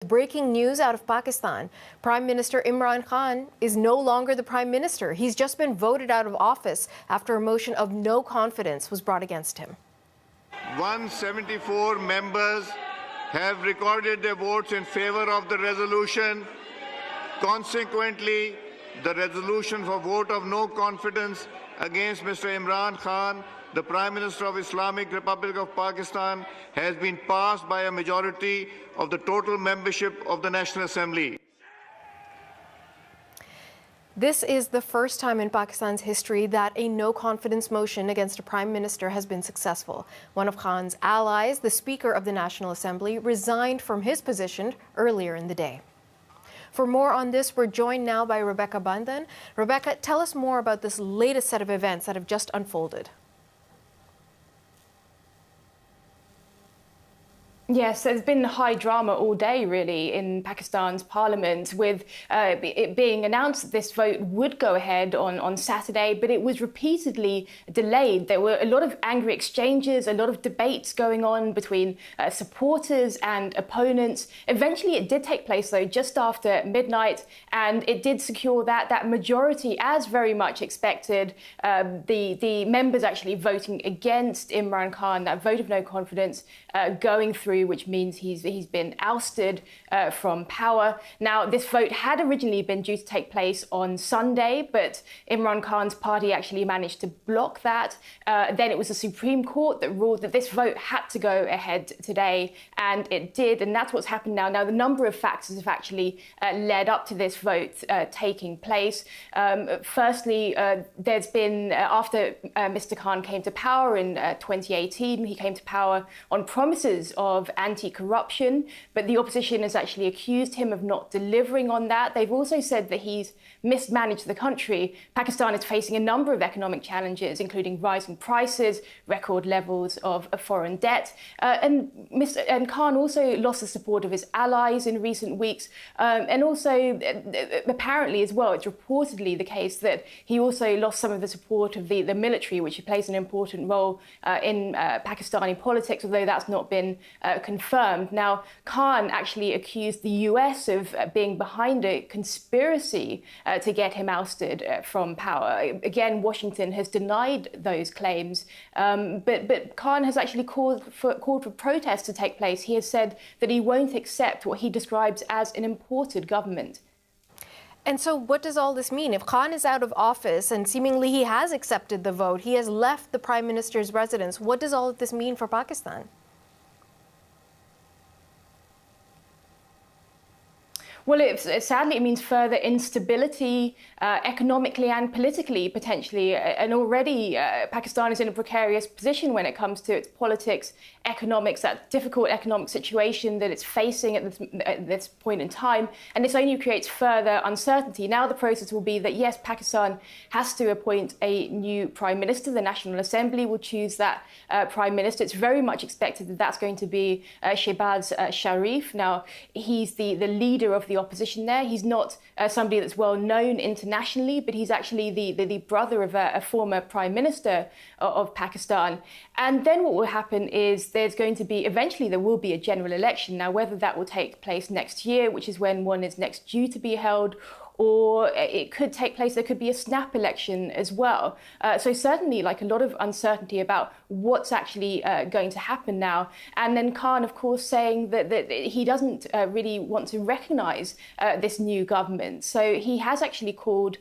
Breaking news out of Pakistan. Prime Minister Imran Khan is no longer the Prime Minister. He's just been voted out of office after a motion of no confidence was brought against him. 174 members have recorded their votes in favor of the resolution. Consequently, the resolution for vote of no confidence against Mr. Imran Khan, the Prime Minister of Islamic Republic of Pakistan, has been passed by a majority of the total membership of the National Assembly. This is the first time in Pakistan's history that a no-confidence motion against a prime minister has been successful. One of Khan's allies, the Speaker of the National Assembly, resigned from his position earlier in the day. For more on this, we're joined now by Rebecca Bandhan. Rebecca, tell us more about this latest set of events that have just unfolded. Yes, there's been high drama all day, really, in Pakistan's parliament, with it being announced that this vote would go ahead on Saturday, but it was repeatedly delayed. There were a lot of angry exchanges, a lot of debates going on between supporters and opponents. Eventually, it did take place, though, just after midnight, and it did secure that majority, as very much expected. The members actually voting against Imran Khan, that vote of no confidence, going through, which means he's been ousted from power. Now, this vote had originally been due to take place on Sunday, but Imran Khan's party actually managed to block that. Then it was the Supreme Court that ruled that this vote had to go ahead today, and it did, and that's what's happened now. Now, the number of factors have actually led up to this vote taking place. Firstly, there's been, after Mr. Khan came to power in 2018, he came to power on promises of anti-corruption, but the opposition has actually accused him of not delivering on that. They've also said that he's mismanaged the country. Pakistan is facing a number of economic challenges, including rising prices, record levels of foreign debt. And Khan also lost the support of his allies in recent weeks. And also, apparently as well, it's reportedly the case that he also lost some of the support of the military, which plays an important role in Pakistani politics, although that's not been confirmed. Now, Khan actually accused the US of being behind a conspiracy to get him ousted from power. Again, Washington has denied those claims, but Khan has actually called for protests to take place. He has said that he won't accept what he describes as an imported government. And so what does all this mean? If Khan is out of office and seemingly he has accepted the vote, he has left the Prime Minister's residence, what does all of this mean for Pakistan? Well, sadly, it means further instability economically and politically, potentially. And already Pakistan is in a precarious position when it comes to its politics, economics, that difficult economic situation that it's facing at this point in time. And this only creates further uncertainty. Now the process will be that, yes, Pakistan has to appoint a new prime minister. The National Assembly will choose that prime minister. It's very much expected that that's going to be Shehbaz Sharif. Now, he's the leader of the opposition there. He's not somebody that's well known internationally, but he's actually the brother of a former prime minister of Pakistan. And then what will happen is there's going to be, eventually there will be a general election. Now, whether that will take place next year, which is when one is next due to be held, or it could take place, there could be a snap election as well. So certainly, like, a lot of uncertainty about what's actually going to happen now. And then Khan, of course, saying that he doesn't really want to recognise this new government. So he has actually called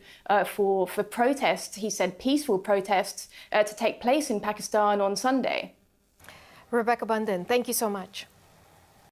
for protests, he said peaceful protests, to take place in Pakistan on Sunday. Rebecca Bandhan, thank you so much.